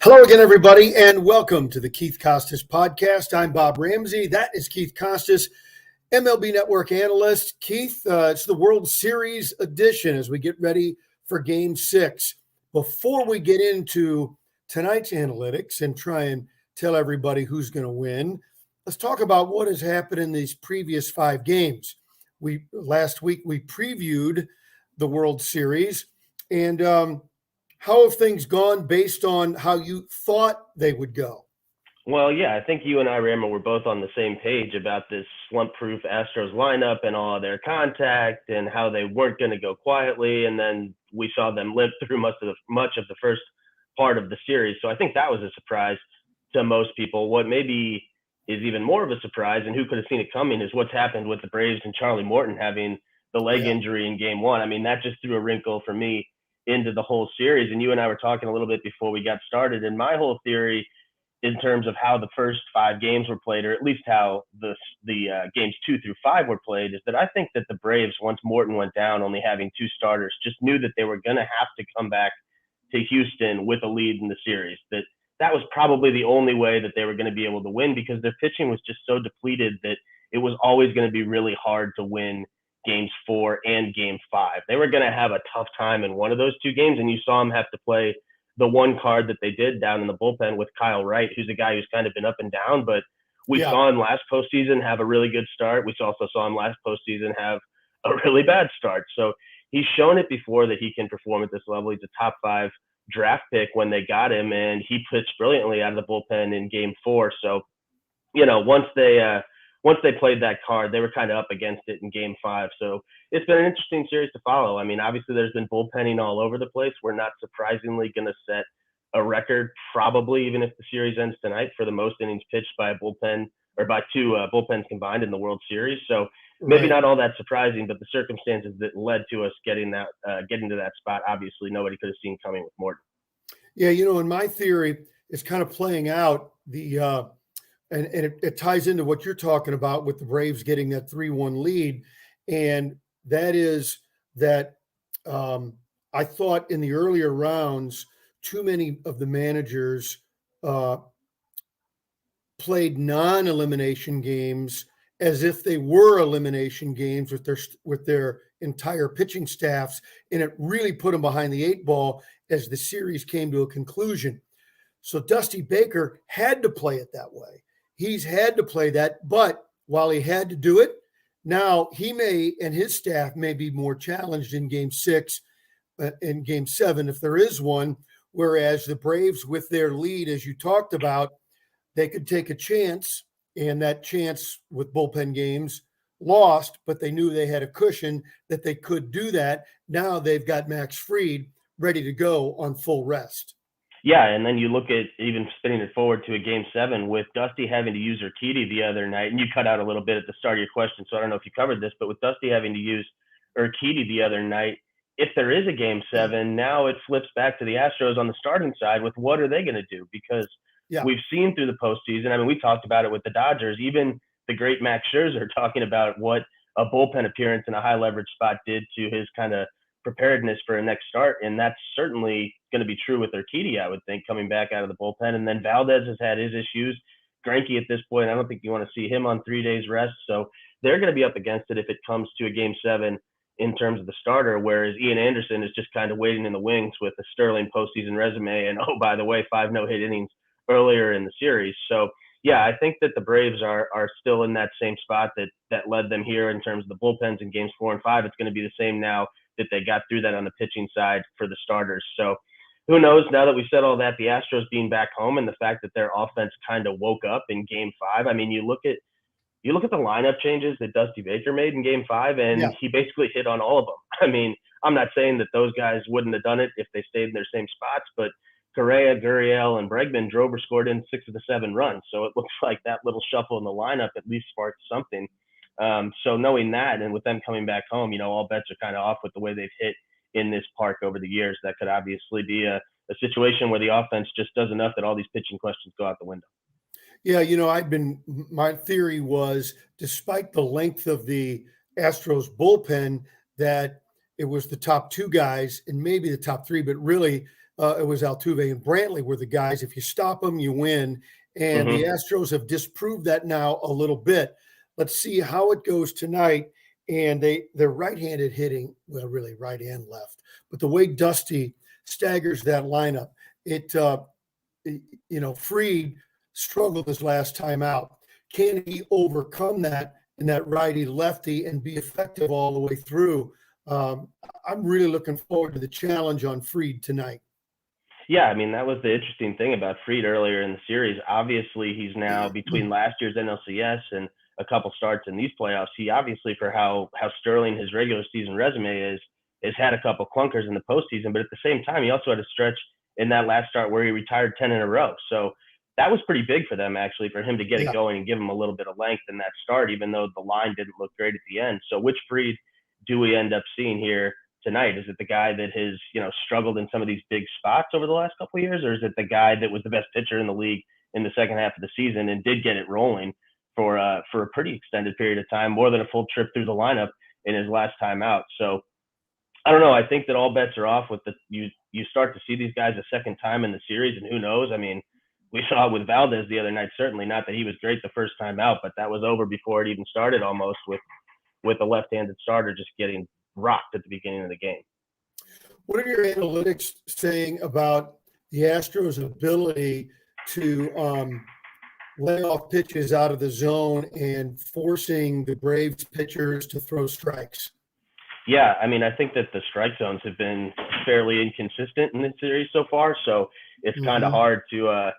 Hello again, everybody, and welcome to the Keith Costas podcast. I'm Bob Ramsey. That is Keith Costas, MLB Network analyst. Keith, it's the World Series edition as we get ready for Game 6. Before we get into tonight's analytics and try and tell everybody who's going to win, let's talk about what has happened in these previous 5 games. Last week we previewed the World Series, and how have things gone based on how you thought they would go? Well, yeah, I think you and I, Rama, were both on the same page about this slump-proof Astros lineup and all of their contact and how they weren't going to go quietly. And then we saw them limp through much of the first part of the series. So I think that was a surprise to most people. What maybe is even more of a surprise, and who could have seen it coming, is what's happened with the Braves and Charlie Morton having the leg injury in Game 1. I mean, that just threw a wrinkle for me into the whole series. And you and I were talking a little bit before we got started. And my whole theory in terms of how the first 5 games were played, or at least how the games 2 through 5 were played, is that I think that the Braves, once Morton went down, only having 2 starters, just knew that they were going to have to come back to Houston with a lead in the series. That was probably the only way that they were going to be able to win, because their pitching was just so depleted that it was always going to be really hard to win Games 4 and Game 5. They were going to have a tough time in one of those 2 games, and you saw them have to play the one card that they did down in the bullpen with Kyle Wright, who's a guy who's kind of been up and down, but we saw him last postseason have a really good start. We also saw him last postseason have a really bad start. So he's shown it before that he can perform at this level. He's a top 5 draft pick when they got him, and he pitched brilliantly out of the bullpen in Game 4. So, once they played that card, they were kind of up against it in Game 5. So it's been an interesting series to follow. I mean, obviously there's been bullpenning all over the place. We're not surprisingly going to set a record, probably, even if the series ends tonight, for the most innings pitched by a bullpen, or by 2 bullpens combined in the World Series. So maybe not all that surprising, but the circumstances that led to us getting to that spot, obviously nobody could have seen coming with Morton. Yeah, in my theory, it's kind of playing out and it ties into what you're talking about with the Braves getting that 3-1 lead. And that is that I thought in the earlier rounds, too many of the managers played non-elimination games as if they were elimination games with their entire pitching staffs. And it really put them behind the 8 ball as the series came to a conclusion. So Dusty Baker had to play it that way. He's had to play that, but while he had to do it, now he may and his staff may be more challenged in Game 6 and Game 7 if there is one, whereas the Braves with their lead, as you talked about, they could take a chance, and that chance with bullpen games lost, but they knew they had a cushion that they could do that. Now they've got Max Fried ready to go on full rest. Yeah, and then you look at even spinning it forward to a Game 7 with Dusty having to use Urquidy the other night, and you cut out a little bit at the start of your question, so I don't know if you covered this, but with Dusty having to use Urquidy the other night, if there is a Game 7, now it flips back to the Astros on the starting side with what are they going to do? Because we've seen through the postseason, I mean, we talked about it with the Dodgers, even the great Max Scherzer talking about what a bullpen appearance in a high leverage spot did to his kind of preparedness for a next start, and that's certainly going to be true with Urquidy, I would think, coming back out of the bullpen. And then Valdez has had his issues. Greinke at this point, I don't think you want to see him on 3 days rest, so they're going to be up against it if it comes to a Game 7 in terms of the starter, whereas Ian Anderson is just kind of waiting in the wings with a sterling postseason resume, and oh, by the way, 5 no-hit innings earlier in the series. So yeah, I think that the Braves are still in that same spot that led them here in terms of the bullpens in Games 4 and 5. It's going to be the same now that they got through that on the pitching side for the starters. So who knows, now that we said all that, the Astros being back home and the fact that their offense kind of woke up in Game 5. I mean, you look at the lineup changes that Dusty Baker made in Game 5, and he basically hit on all of them. I mean, I'm not saying that those guys wouldn't have done it if they stayed in their same spots, but Correa, Gurriel, and Bregman drove or scored in 6 of the 7 runs. So it looks like that little shuffle in the lineup at least sparked something. So knowing that, and with them coming back home, all bets are kind of off with the way they've hit in this park over the years. That could obviously be a situation where the offense just does enough that all these pitching questions go out the window. Yeah, my theory was, despite the length of the Astros bullpen, that it was the top 2 guys and maybe the top 3, but really it was Altuve and Brantley were the guys. If you stop them, you win. And the Mm-hmm. Astros have disproved that now a little bit. Let's see how it goes tonight. And they're right-handed hitting, well, really right and left. But the way Dusty staggers that lineup, Fried struggled his last time out. Can he overcome that in that righty lefty and be effective all the way through? I'm really looking forward to the challenge on Fried tonight. Yeah, I mean, that was the interesting thing about Fried earlier in the series. Obviously, he's now between last year's NLCS and a couple starts in these playoffs. He obviously, for how sterling his regular season resume is, has had a couple clunkers in the postseason. But at the same time, he also had a stretch in that last start where he retired 10 in a row. So that was pretty big for them, actually, for him to get it going and give him a little bit of length in that start, even though the line didn't look great at the end. So which Fried do we end up seeing here tonight? Is it the guy that has, struggled in some of these big spots over the last couple of years, or is it the guy that was the best pitcher in the league in the second half of the season and did get it rolling for a pretty extended period of time, more than a full trip through the lineup in his last time out? So I don't know. I think that all bets are off with you start to see these guys a second time in the series, and who knows? I mean, we saw it with Valdez the other night. Certainly not that he was great the first time out, but that was over before it even started, almost, with a left-handed starter just getting rocked at the beginning of the game. What are your analytics saying about the Astros' ability to lay off pitches out of the zone and forcing the Braves pitchers to throw strikes? Yeah, I mean, I think that the strike zones have been fairly inconsistent in this series so far, so it's kind of hard to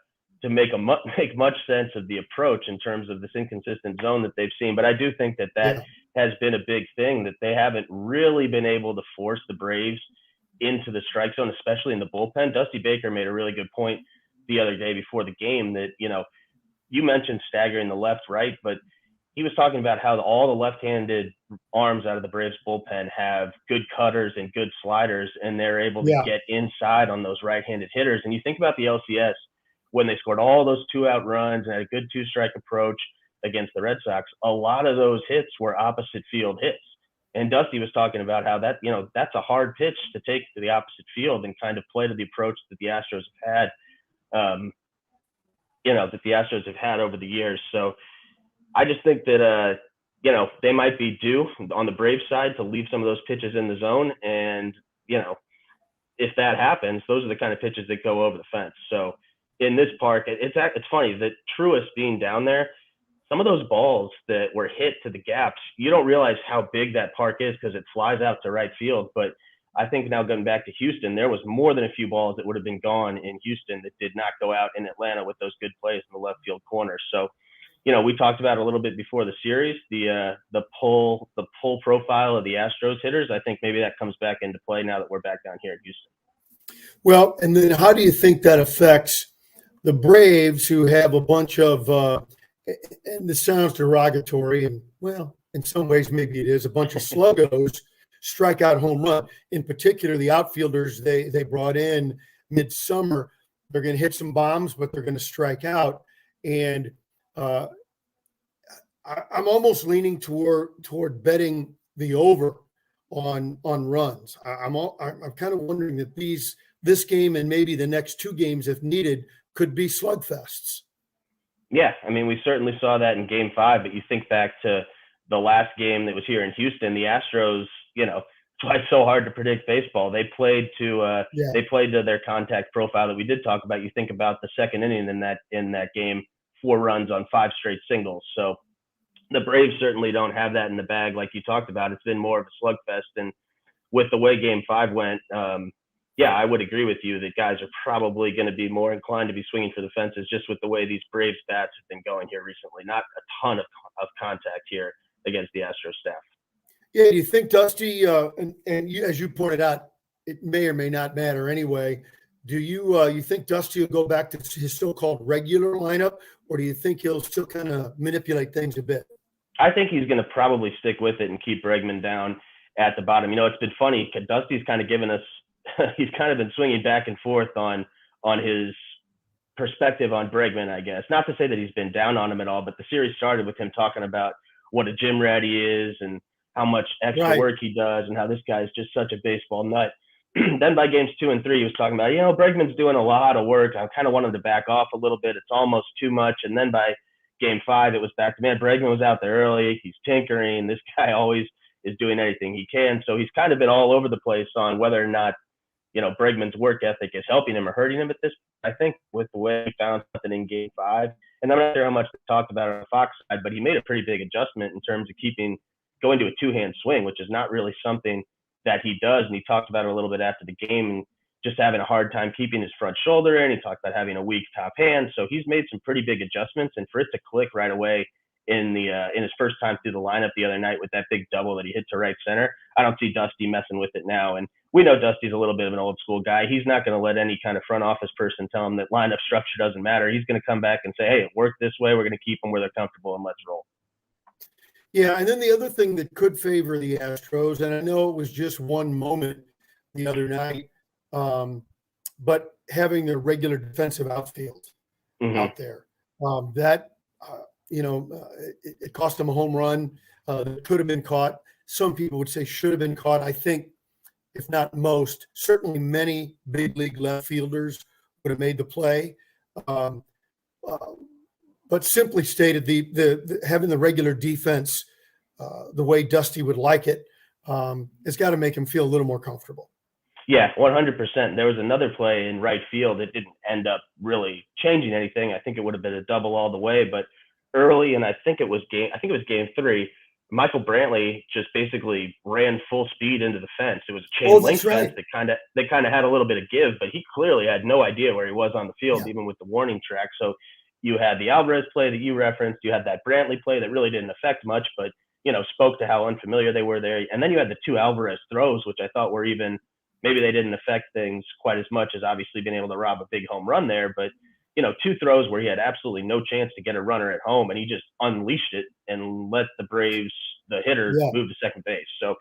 make much sense of the approach in terms of this inconsistent zone that they've seen. But I do think that has been a big thing, that they haven't really been able to force the Braves into the strike zone, especially in the bullpen. Dusty Baker made a really good point the other day before the game that, you mentioned staggering the left, right, but he was talking about how all the left-handed arms out of the Braves bullpen have good cutters and good sliders, and they're able to get inside on those right-handed hitters. And you think about the LCS, when they scored all those two-out runs and had a good two-strike approach against the Red Sox, a lot of those hits were opposite field hits. And Dusty was talking about how that's a hard pitch to take to the opposite field and kind of play to the approach that the Astros have had, over the years. So I just think that, they might be due on the Braves side to leave some of those pitches in the zone. And, if that happens, those are the kind of pitches that go over the fence. So in this park, it's funny that Truist being down there, some of those balls that were hit to the gaps, you don't realize how big that park is because it flies out to right field. But I think now going back to Houston, there was more than a few balls that would have been gone in Houston that did not go out in Atlanta with those good plays in the left field corner. So, we talked about it a little bit before the series, the pull profile of the Astros hitters. I think maybe that comes back into play now that we're back down here in Houston. Well, and then how do you think that affects the Braves, who have a bunch of, and this sounds derogatory, and well, in some ways maybe it is, a bunch of sluggos, strikeout home run. In particular, the outfielders they brought in midsummer, they're going to hit some bombs, but they're going to strike out. And I'm almost leaning toward betting the over on runs. I'm kind of wondering that this game and maybe the next two games, if needed, could be slugfests. Yeah, I mean, we certainly saw that in Game 5, but you think back to the last game that was here in Houston, the Astros, it's why it's so hard to predict baseball. They played to their contact profile that we did talk about. You think about the second inning in that game, 4 runs on 5 straight singles. So the Braves certainly don't have that in the bag like you talked about. It's been more of a slugfest, and with the way Game 5 went, I would agree with you that guys are probably going to be more inclined to be swinging for the fences just with the way these Braves bats have been going here recently. Not a ton of contact here against the Astros staff. Yeah, do you think Dusty, and you, as you pointed out, it may or may not matter anyway. Do you think Dusty will go back to his so-called regular lineup, or do you think he'll still kind of manipulate things a bit? I think he's going to probably stick with it and keep Bregman down at the bottom. It's been funny. Dusty's kind of given us he's kind of been swinging back and forth on his perspective on Bregman, I guess. Not to say that he's been down on him at all, but the series started with him talking about what a gym rat he is and how much extra work he does and how this guy is just such a baseball nut. then by games 2 and 3, he was talking about, Bregman's doing a lot of work. I kind of want him to back off a little bit. It's almost too much. And then by game 5, it was back to, man, Bregman was out there early. He's tinkering. This guy always is doing anything he can. So he's kind of been all over the place on whether or not, Bregman's work ethic is helping him or hurting him at this. I think with the way he found something in game 5, and I'm not sure how much they talked about it on the Fox side, but he made a pretty big adjustment in terms of going to a two-hand swing, which is not really something that he does. And he talked about it a little bit after the game and just having a hard time keeping his front shoulder in. He talked about having a weak top hand. So he's made some pretty big adjustments, and for it to click right away in his first time through the lineup the other night with that big double that he hit to right center, I don't see Dusty messing with it now. And we know Dusty's a little bit of an old school guy. He's not going to let any kind of front office person tell him that lineup structure doesn't matter. He's going to come back and say, hey, it worked this way. We're going to keep them where they're comfortable and let's roll. Yeah, and then the other thing that could favor the Astros, and I know it was just one moment the other night, but having their regular defensive outfield out there, it cost them a home run that could have been caught. Some people would say should have been caught. I think, if not most, certainly many big league left fielders would have made the play. But simply stated, the having the regular defense the way Dusty would like it, it's got to make him feel a little more comfortable. Yeah, 100%. There was another play in right field that didn't end up really changing anything. I think it would have been a double all the way, but early, and I think it was game 3, Michael Brantley just basically ran full speed into the fence. It was a chain link fence that kind of had a little bit of give, but he clearly had no idea where he was on the field, even with the warning track. So you had the Alvarez play that you referenced. You had that Brantley play that really didn't affect much, but spoke to how unfamiliar they were there. And then you had the 2 Alvarez throws, which I thought were even, maybe they didn't affect things quite as much as obviously being able to rob a big home run there. But 2 throws where he had absolutely no chance to get a runner at home, and he just unleashed it and let the Braves, the hitter, move to second base. So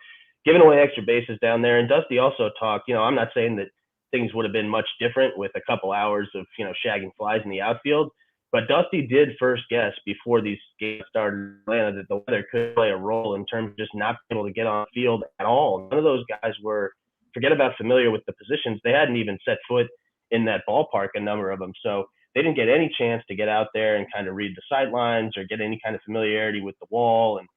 giving away extra bases down there. And Dusty also talked, I'm not saying that things would have been much different with a couple hours of, shagging flies in the outfield, but Dusty did first guess before these games started in Atlanta that the weather could play a role in terms of just not being able to get on the field at all. None of those guys were, forget about familiar with the positions, they hadn't even set foot in that ballpark, a number of them. So they didn't get any chance to get out there and kind of read the sidelines or get any kind of familiarity with the wall and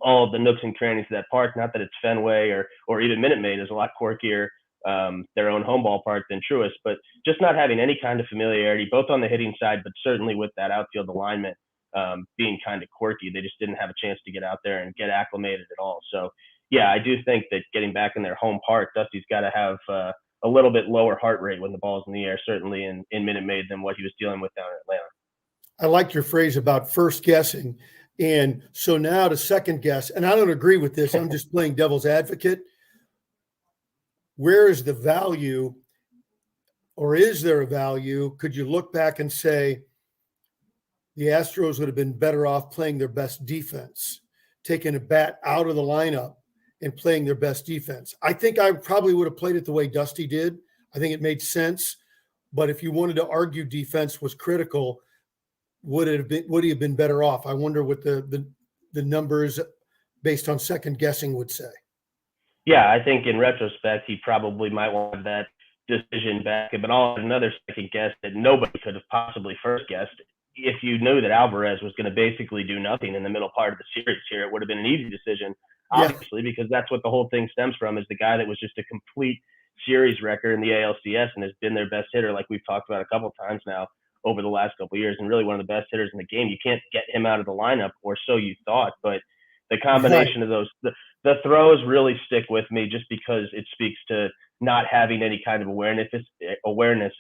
all of the nooks and crannies of that park. Not that it's Fenway or even Minute Maid is a lot quirkier, their own home ballpark, than Truist, but just not having any kind of familiarity, both on the hitting side, but certainly with that outfield alignment being kind of quirky. They just didn't have a chance to get out there and get acclimated at all. So, yeah, I do think that getting back in their home park, Dusty's got to have a little bit lower heart rate when the ball's in the air, certainly in Minute Maid, than what he was dealing with down in Atlanta. I like your phrase about first guessing. And so now to second guess, and I don't agree with this, I'm just playing devil's advocate. Where is the value, or is there a value? Could you look back and say the Astros would have been better off playing their best defense, taking a bat out of the lineup and playing their best defense? I think I probably would have played it the way Dusty did. I think it made sense. But if you wanted to argue defense was critical, would he have been better off? I wonder what the numbers based on second guessing would say. Yeah, I think in retrospect, he probably might want that decision back, but all another second guess that nobody could have possibly first guessed. If you knew that Alvarez was going to basically do nothing in the middle part of the series here, it would have been an easy decision, obviously, because that's what the whole thing stems from, is the guy that was just a complete series record in the ALCS and has been their best hitter, like we've talked about a couple of times now over the last couple of years, and really one of the best hitters in the game. You can't get him out of the lineup, or so you thought, but the combination of those, the throws really stick with me just because it speaks to not having any kind of awareness. If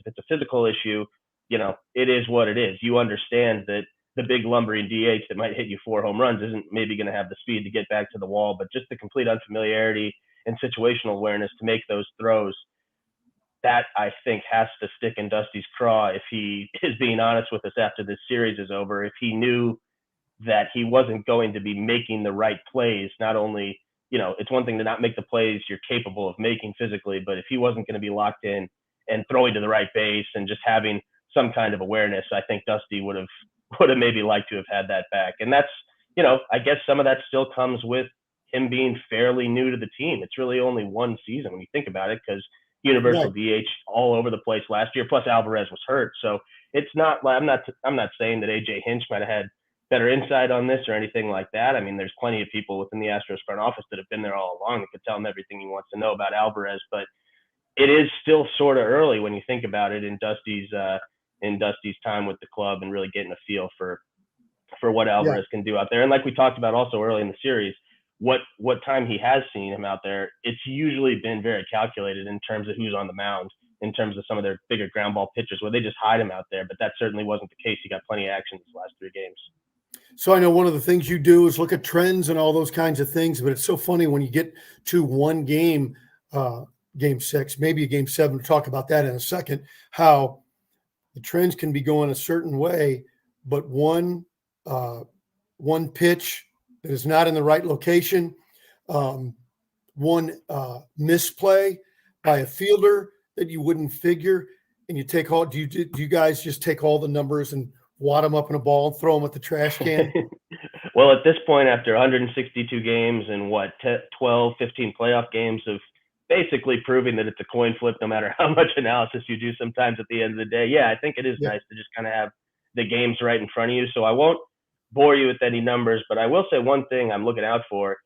it's a physical issue, it is what it is. You understand that the big lumbering DH that might hit you 4 home runs isn't maybe going to have the speed to get back to the wall, but just the complete unfamiliarity and situational awareness to make those throws, that I think has to stick in Dusty's craw if he is being honest with us after this series is over. If he knew that he wasn't going to be making the right plays, not only, it's one thing to not make the plays you're capable of making physically, but if he wasn't going to be locked in and throwing to the right base and just having some kind of awareness, I think Dusty would have maybe liked to have had that back. And that's, I guess some of that still comes with him being fairly new to the team. It's really only one season when you think about it, because universal Right. DH all over the place last year. Plus Alvarez was hurt, so it's not like I'm not saying that AJ Hinch might have had better insight on this or anything like that. I mean, there's plenty of people within the Astros front office that have been there all along that could tell him everything he wants to know about Alvarez, but it is still sort of early when you think about it in Dusty's time with the club and really getting a feel for what Yeah. Alvarez can do out there. And like we talked about also early in the series, what time he has seen him out there, it's usually been very calculated in terms of who's on the mound, in terms of some of their bigger ground ball pitchers where they just hide him out there. But that certainly wasn't the case. He got plenty of action these last 3 games. So I know one of the things you do is look at trends and all those kinds of things, but it's so funny when you get to one game, game 6, maybe a game 7, we'll talk about that in a second, how the trends can be going a certain way, but one pitch that is not in the right location, one misplay by a fielder that you wouldn't figure, and you take all. Do you guys just take all the numbers and wad them up in a ball and throw them at the trash can? Well, at this point, after 162 games and 12, 15 playoff games of basically proving that it's a coin flip no matter how much analysis you do sometimes at the end of the day, yeah, I think it is Yeah. nice to just kind of have the games right in front of you. So I won't bore you with any numbers, but I will say one thing I'm looking out for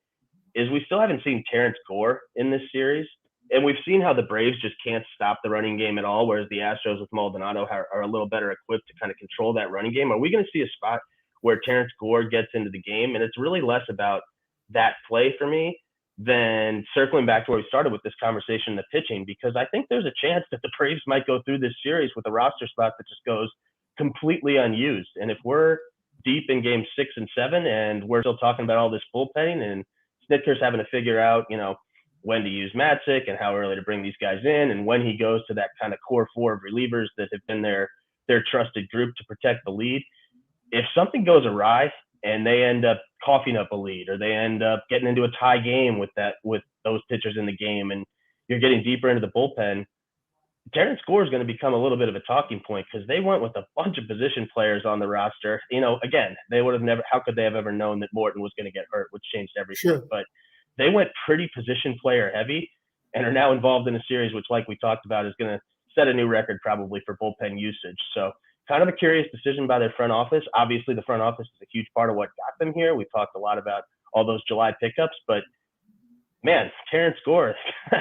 is we still haven't seen Terrence Gore in this series. And we've seen how the Braves just can't stop the running game at all, whereas the Astros with Maldonado are a little better equipped to kind of control that running game. Are we going to see a spot where Terrence Gore gets into the game? And it's really less about that play for me than circling back to where we started with this conversation, the pitching, because I think there's a chance that the Braves might go through this series with a roster spot that just goes completely unused. And if we're deep in game 6 and 7 and we're still talking about all this bullpenning and Snitker's having to figure out, when to use Matzik and how early to bring these guys in, and when he goes to that kind of core 4 of relievers that have been their trusted group to protect the lead. If something goes awry and they end up coughing up a lead, or they end up getting into a tie game with those pitchers in the game, and you're getting deeper into the bullpen, Terrence Gore is going to become a little bit of a talking point because they went with a bunch of position players on the roster. Again, they would have never, how could they have ever known that Morton was going to get hurt, which changed everything. Sure. But they went pretty position player heavy and are now involved in a series, which, like we talked about, is going to set a new record probably for bullpen usage. So kind of a curious decision by their front office. Obviously, the front office is a huge part of what got them here. We talked a lot about all those July pickups, but man, Terrence Gore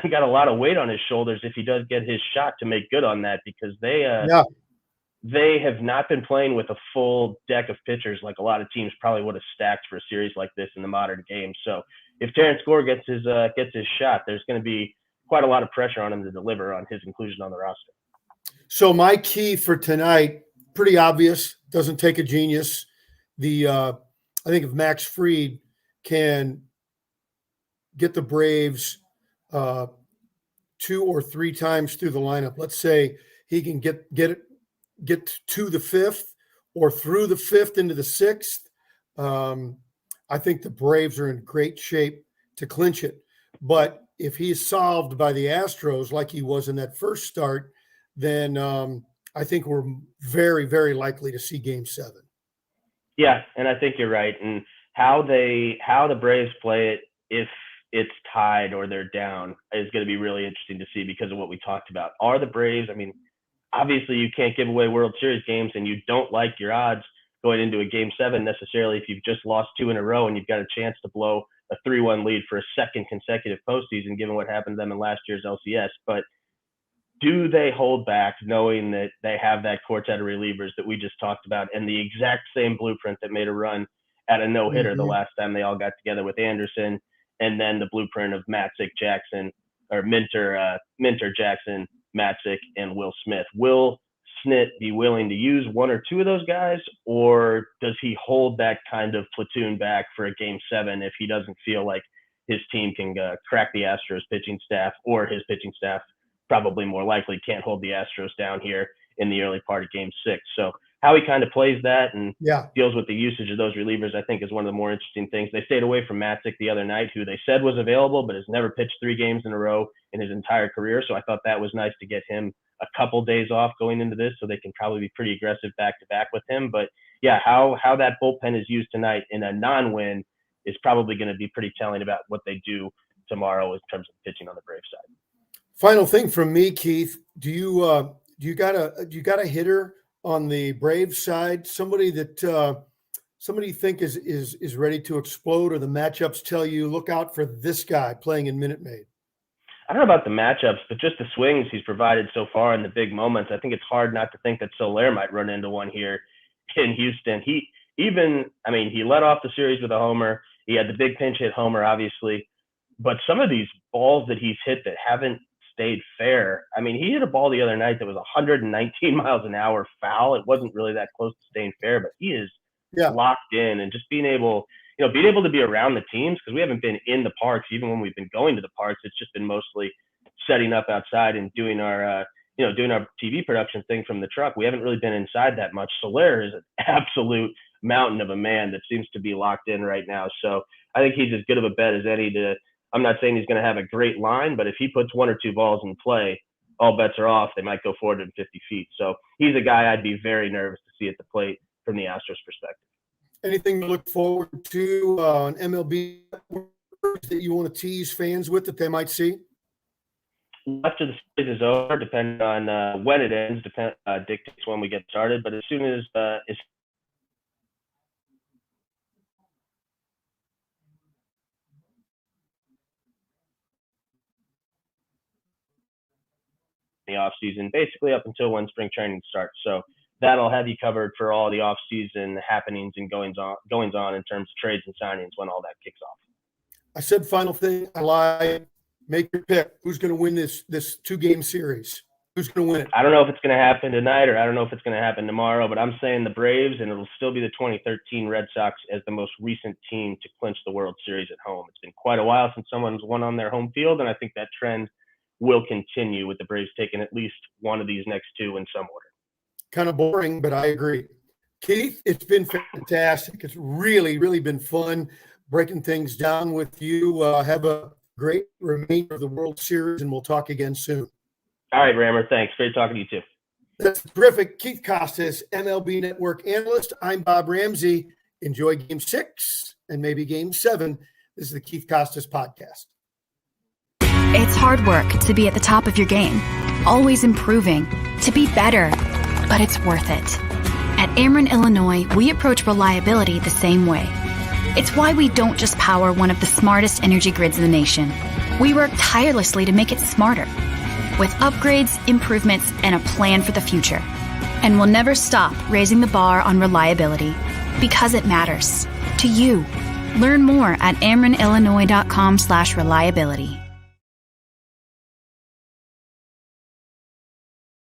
got a lot of weight on his shoulders if he does get his shot to make good on that, because Yeah. they have not been playing with a full deck of pitchers like a lot of teams probably would have stacked for a series like this in the modern game. So if Terrence Gore gets his shot, there's going to be quite a lot of pressure on him to deliver on his inclusion on the roster. So my key for tonight, pretty obvious, doesn't take a genius. I think if Max Fried can get the Braves 2 or 3 times through the lineup, let's say he can get to the 5th or through the 5th into the 6th, I think the Braves are in great shape to clinch it. But if he's solved by the Astros like he was in that first start, then I think we're very, very likely to see game 7. Yeah, and I think you're right. And how the Braves play it if it's tied or they're down is going to be really interesting to see because of what we talked about. Are the Braves, obviously you can't give away World Series games, and you don't like your odds going into a game 7 necessarily if you've just lost 2 in a row and you've got a chance to blow a 3-1 lead for a second consecutive postseason, given what happened to them in last year's LCS. But do they hold back knowing that they have that quartet of relievers that we just talked about and the exact same blueprint that made a run at a no-hitter the last time they all got together with Anderson, and then the blueprint of Matzik, Jackson, or Minter, Jackson, Matzik, and Will Smith? Will Snit be willing to use 1 or 2 of those guys, or does he hold that kind of platoon back for a game 7 if he doesn't feel like his team can crack the Astros pitching staff, or his pitching staff probably more likely can't hold the Astros down here in the early part of game 6? So how he kind of plays that and deals with the usage of those relievers, I think, is one of the more interesting things. They stayed away from Matzik the other night, who they said was available, but has never pitched 3 games in a row in his entire career. So I thought that was nice to get him a couple days off going into this, so they can probably be pretty aggressive back to back with him. But yeah, how that bullpen is used tonight in a non-win is probably going to be pretty telling about what they do tomorrow in terms of pitching on the Braves side. Final thing from me, Keith. Do you got a hitter on the Braves side? Somebody that somebody you think is ready to explode, or the matchups tell you look out for this guy playing in Minute Maid? I don't know about the matchups, but just the swings he's provided so far in the big moments. I think it's hard not to think that Soler might run into one here in Houston. He led off the series with a homer. He had the big pinch hit homer, obviously, but some of these balls that he's hit that haven't stayed fair. I mean, he hit a ball the other night that was 119 miles an hour foul. It wasn't really that close to staying fair, but he is locked in, and just being able to be around the teams, because we haven't been in the parks. Even when we've been going to the parks, it's just been mostly setting up outside and doing our TV production thing from the truck. We haven't really been inside that much. Soler is an absolute mountain of a man that seems to be locked in right now. So I think he's as good of a bet as any I'm not saying he's going to have a great line, but if he puts one or two balls in play, all bets are off. They might go 450 feet. So he's a guy I'd be very nervous to see at the plate from the Astros perspective. Anything to look forward to on MLB that you want to tease fans with that they might see? After the series is over, depending on when it ends, dictates when we get started. But as soon as the off season, basically up until when spring training starts. So that'll have you covered for all the off season happenings and goings on in terms of trades and signings when all that kicks off. I said final thing. I lied. Make your pick. Who's going to win this 2-game series? Who's going to win it? I don't know if it's going to happen tonight, or I don't know if it's going to happen tomorrow, but I'm saying the Braves, and it'll still be the 2013 Red Sox as the most recent team to clinch the World Series at home. It's been quite a while since someone's won on their home field, and I think that trend will continue with the Braves taking at least one of these next two in some order. Kind of boring, but I agree. Keith, it's been fantastic. It's really, really been fun breaking things down with you. Have a great remainder of the World Series, and we'll talk again soon. All right, Rammer. Thanks. Great talking to you too. That's terrific. Keith Costas, MLB Network analyst. I'm Bob Ramsey. Enjoy Game 6 and maybe Game 7. This is the Keith Costas Podcast. It's hard work to be at the top of your game, always improving, to be better, but it's worth it. At Ameren, Illinois, we approach reliability the same way. It's why we don't just power one of the smartest energy grids in the nation. We work tirelessly to make it smarter, with upgrades, improvements, and a plan for the future. And we'll never stop raising the bar on reliability, because it matters to you. Learn more at amerenillinois.com/reliability.